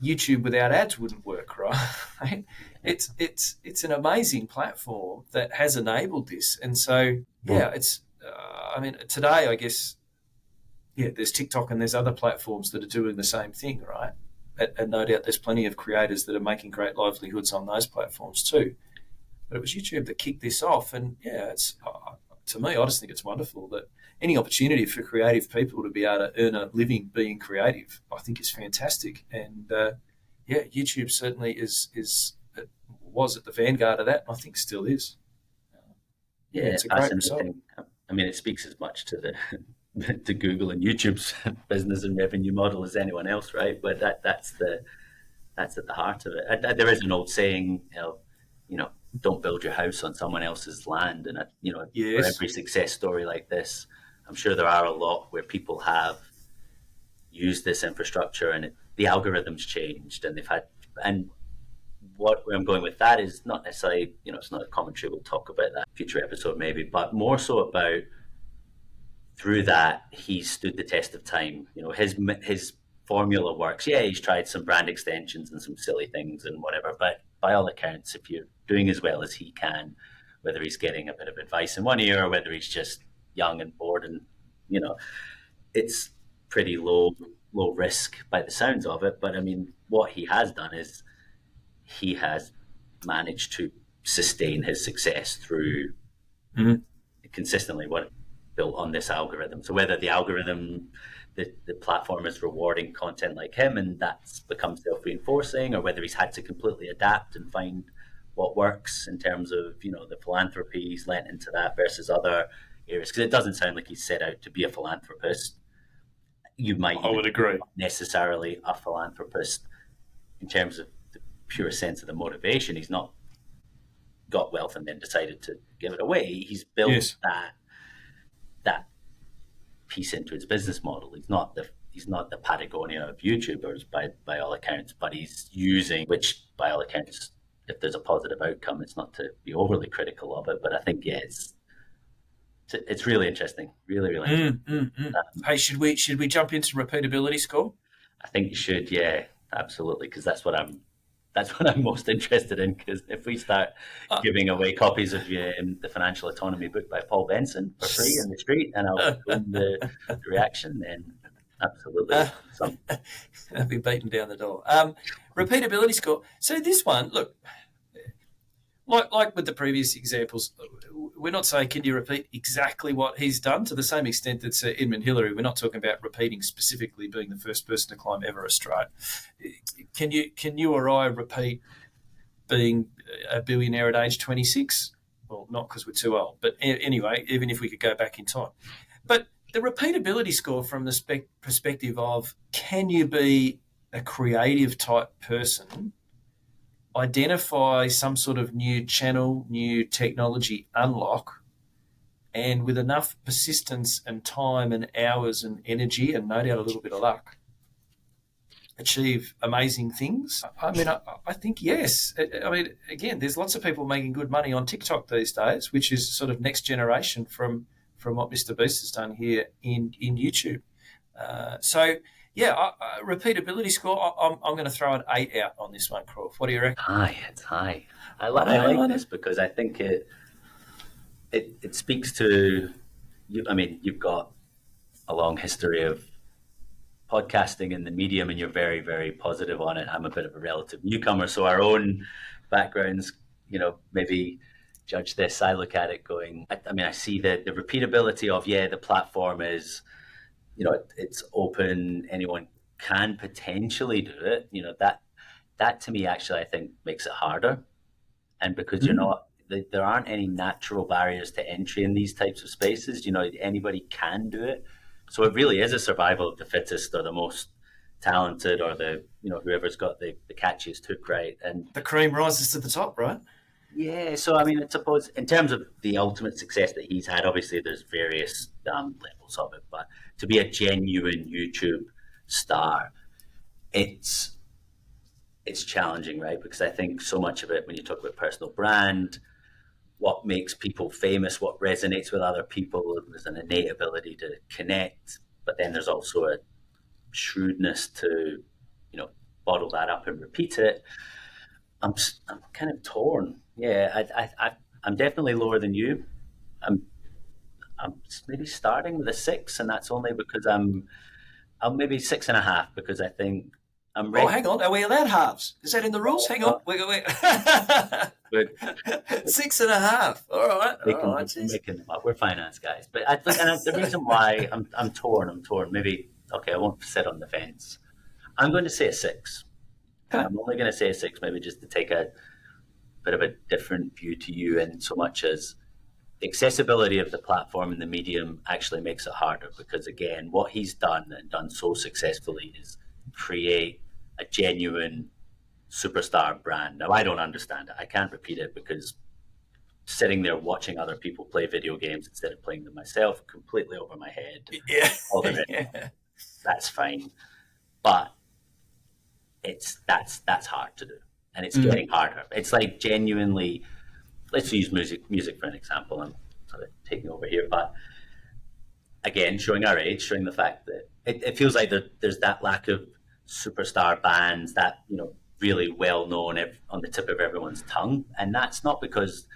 YouTube without ads wouldn't work, right? It's an amazing platform that has enabled this, and so yeah, it's. I mean, today I guess there's TikTok and there's other platforms that are doing the same thing, right? And no doubt there's plenty of creators that are making great livelihoods on those platforms too. But it was YouTube that kicked this off, and yeah, it's to me, I just think it's wonderful that any opportunity for creative people to be able to earn a living being creative, I think is fantastic. And YouTube certainly was at the vanguard of that, and I think still is. Yeah, it's a great result. I mean, it speaks as much to the to Google and YouTube's business and revenue model as anyone else, right? But that's at the heart of it. There is an old saying, don't build your house on someone else's land. And Yes. For every success story like this, I'm sure there are a lot where people have used this infrastructure and the algorithms changed, and where I'm going with that is not necessarily, it's not a commentary. We'll talk about that future episode maybe, but more so about through that he's stood the test of time. His formula works. Yeah, he's tried some brand extensions and some silly things and whatever, but by all accounts, if you're doing as well as he can, whether he's getting a bit of advice in one ear or whether he's just young and bored, and it's pretty low risk by the sounds of it. But I mean, what he has done is he has managed to sustain his success through consistently built on this algorithm. So whether the algorithm, the platform is rewarding content like him and that's become self-reinforcing, or whether he's had to completely adapt and find what works in terms of, the philanthropy he's lent into that versus other areas. Because it doesn't sound like he's set out to be a philanthropist. I would agree. Not necessarily a philanthropist in terms of the pure sense of the motivation. He's not got wealth and then decided to give it away. He's built that piece into his business model. He's not the Patagonia of YouTubers by all accounts, but he's using, which by all accounts, if there's a positive outcome, it's not to be overly critical of it. But I think it's really interesting, really interesting. Hey, should we jump into repeatability score? I think you should, yeah, absolutely, because that's what I'm most interested in. Because if we start giving away copies of the Financial Autonomy book by Paul Benson for free in the street, and I'll own the reaction, then absolutely. I'll be beaten down the door. Repeatability score. So this one, look, like with the previous examples, we're not saying can you repeat exactly what he's done to the same extent that Edmund Hillary. We're not talking about repeating specifically being the first person to climb Everest, right? Can you or I repeat being a billionaire at age 26? Well, not because we're too old, but anyway, even if we could go back in time. But the repeatability score from the perspective of, can you be a creative type person, identify some sort of new channel, new technology unlock, and with enough persistence and time and hours and energy and no doubt a little bit of luck, achieve amazing things? I mean, I think yes. I mean, again, there's lots of people making good money on TikTok these days, which is sort of next generation from what Mr. Beast has done here in YouTube. Repeatability score, I'm going to throw an 8 out on this one, Croft. What do you reckon? It's high. I like this because I think it speaks to you. I mean, you've got a long history of podcasting in the medium and you're very, very positive on it. I'm a bit of a relative newcomer, so our own backgrounds, maybe judge this. I look at it going, I see the repeatability of, the platform is, it's open, anyone can potentially do it. That to me, actually, I think makes it harder. And because there aren't any natural barriers to entry in these types of spaces, anybody can do it. So it really is a survival of the fittest or the most talented or whoever's got the catchiest hook, right? And the cream rises to the top, right? Yeah, so I mean, I suppose in terms of the ultimate success that he's had, obviously there's various levels of it, but to be a genuine YouTube star, it's challenging, right? Because I think so much of it, when you talk about personal brand, what makes people famous, what resonates with other people. There's an innate ability to connect, but then there's also a shrewdness to, bottle that up and repeat it. I'm kind of torn. Yeah, I'm definitely lower than you. I'm I'm maybe starting with a six, and that's only because I'm maybe 6.5 because I think I'm Oh, ready. hang on. Are we allowed halves? Is that in the rules? Hang on. Wait. But 6.5. All right. All right. we're making them up. We're finance guys, but the reason why I'm torn. I'm torn. Maybe okay. I won't sit on the fence. I'm going to say a six. Okay. I'm only going to say a six, maybe just to take a bit of a different view to you, in so much as the accessibility of the platform and the medium actually makes it harder, because again, what he's done and done so successfully is create a genuine superstar brand. Now, I don't understand it. I can't repeat it, because sitting there watching other people play video games instead of playing them myself, completely over my head. Yeah. Yeah. That's fine, but that's hard to do, and it's getting harder. It's like genuinely. Let's use music for an example. I'm sort of taking over here, but again, showing our age, showing the fact that it feels like there's that lack of superstar bands that really well known on the tip of everyone's tongue, and that's not because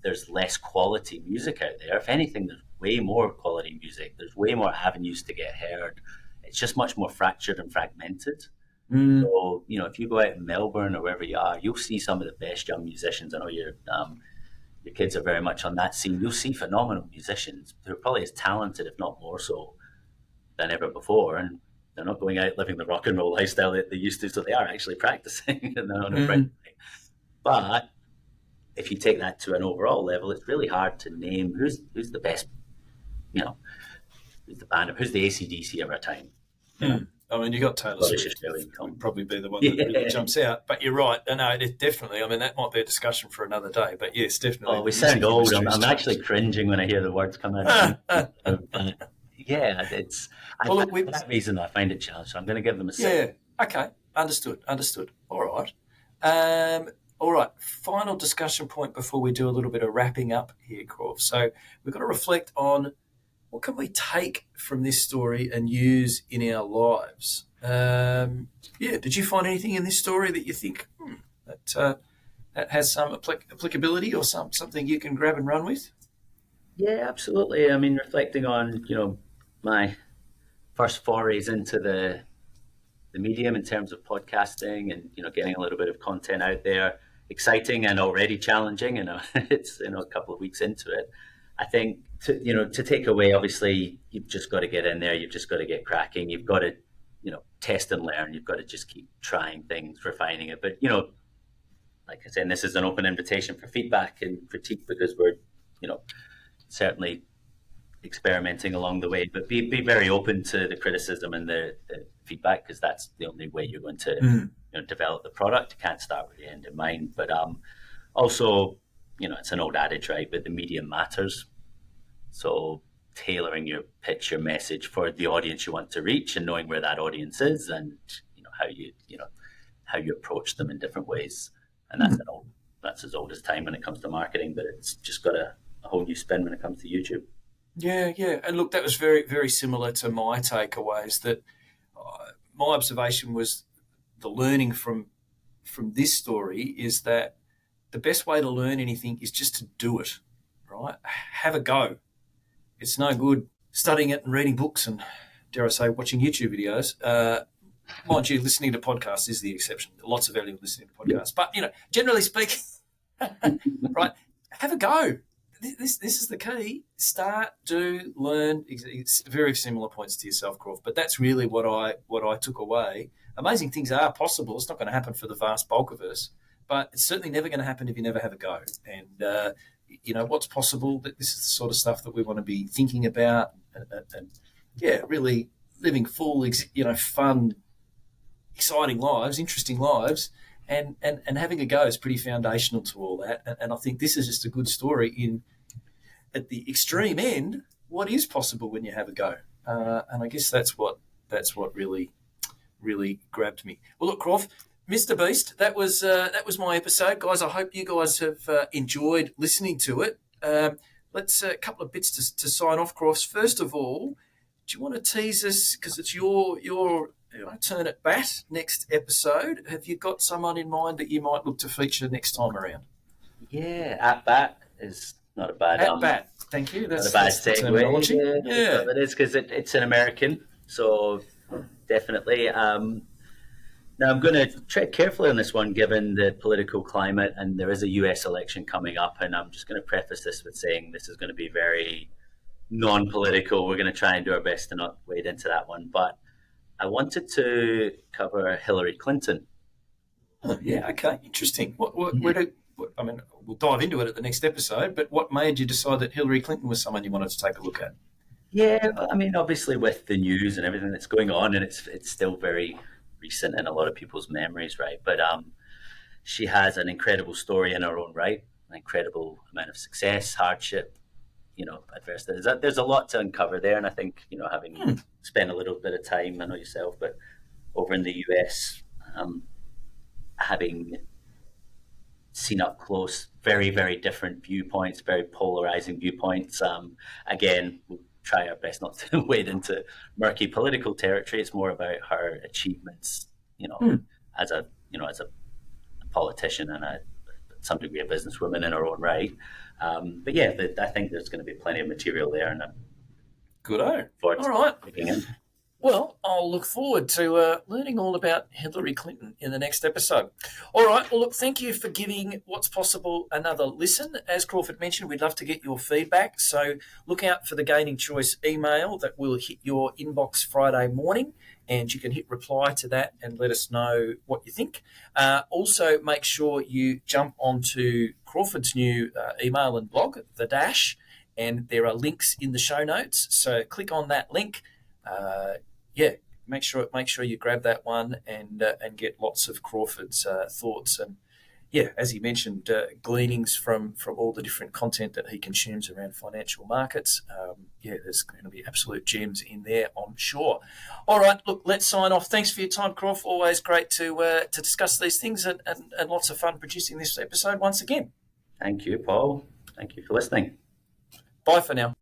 there's less quality music out there. If anything, there's way more quality music. There's way more avenues to get heard. It's just much more fractured and fragmented. So, if you go out in Melbourne or wherever you are, you'll see some of the best young musicians. I know your kids are very much on that scene. You'll see phenomenal musicians who are probably as talented, if not more so, than ever before. And they're not going out living the rock and roll lifestyle that they used to, so they are actually practicing and they're on a Friday night. But if you take that to an overall level, it's really hard to name who's the best, who's the band, who's the AC/DC of our time. I mean, you got Taylor Swift. Would probably be the one that really jumps out. But you're right. No, it definitely. I mean, that might be a discussion for another day. But yes, definitely. Oh, we sound old. I'm actually cringing when I hear the words come out. Yeah, it's. For that reason, I find it challenging. So I'm going to give them a 6. Yeah. Okay. Understood. All right. Final discussion point before we do a little bit of wrapping up here, Corv. So we've got to reflect on what can we take from this story and use in our lives. Did you find anything in this story that you think that has some applicability or something you can grab and run with? Yeah, absolutely. I mean, reflecting on my first forays into the medium in terms of podcasting and getting a little bit of content out there, exciting and already challenging. It's a couple of weeks into it. I think to take away, obviously, you've just got to get in there. You've just got to get cracking. You've got to test and learn. You've got to just keep trying things, refining it. But like I said, this is an open invitation for feedback and critique, because we're certainly experimenting along the way. But be very open to the criticism and the feedback, because that's the only way you're going to develop the product. You can't start with the end in mind. But also, it's an old adage, right? But the medium matters. So tailoring your pitch, your message for the audience you want to reach, and knowing where that audience is, and how you approach them in different ways. And that's as old as time when it comes to marketing, but it's just got a whole new spin when it comes to YouTube. Yeah. And look, that was very, very similar to my takeaways. That my observation was the learning from this story is that the best way to learn anything is just to do it, right? Have a go. It's no good studying it and reading books and, dare I say, watching YouTube videos. Mind you, listening to podcasts is the exception. Lots of value in listening to podcasts. But, generally speaking, right, have a go. This is the key. Start, do, learn. It's very similar points to yourself, Croft. But that's really what I took away. Amazing things are possible. It's not going to happen for the vast bulk of us, but it's certainly never going to happen if you never have a go. And what's possible. This is the sort of stuff that we want to be thinking about, and really living full, fun, exciting lives, interesting lives, and having a go is pretty foundational to all that. And I think this is just a good story at the extreme end. What is possible when you have a go? And I guess that's what really grabbed me. Well, look, Croft, Mr. Beast, that was my episode, guys. I hope you guys have enjoyed listening to it. Let's a couple of bits to sign off, Cross. First of all, do you want to tease us because it's your turn at bat next episode? Have you got someone in mind that you might look to feature next time around? Yeah, at bat is not a bad At bat, thank you. not a That's, bad that's the segue. terminology. Yeah. It is because it's an American, so definitely. Now I'm going to tread carefully on this one, given the political climate, and there is a US election coming up, and I'm just going to preface this with saying this is going to be very non-political. We're going to try and do our best to not wade into that one, but I wanted to cover Hillary Clinton. Oh, yeah. Okay. Interesting. I mean, we'll dive into it at the next episode. But what made you decide that Hillary Clinton was someone you wanted to take a look at? Yeah, I mean, obviously with the news and everything that's going on, and it's still very recent in a lot of people's memories, right? But she has an incredible story in her own right, an incredible amount of success, hardship, adversity. There's a lot to uncover there, and I think having spent a little bit of time, I know yourself, but over in the US, having seen up close very, very different viewpoints, very polarizing viewpoints. Again, we'll try our best not to wade into murky political territory. It's more about her achievements, as a politician and some degree a businesswoman in her own right. But yeah, I think there's going to be plenty of material there, and I'm Good. All forward to right. digging in. Well, I'll look forward to learning all about Hillary Clinton in the next episode. All right. Well, look, thank you for giving What's Possible another listen. As Crawford mentioned, we'd love to get your feedback. So look out for the Gaining Choice email that will hit your inbox Friday morning, and you can hit reply to that and let us know what you think. Also, make sure you jump onto Crawford's new email and blog, The Dash, and there are links in the show notes. So click on that link. Make sure you grab that one and get lots of Crawford's thoughts and as he mentioned, gleanings from all the different content that he consumes around financial markets. There's going to be absolute gems in there, I'm sure. All right, look, let's sign off. Thanks for your time, Crawford. Always great to discuss these things and lots of fun producing this episode once again. Thank you, Paul. Thank you for listening. Bye for now.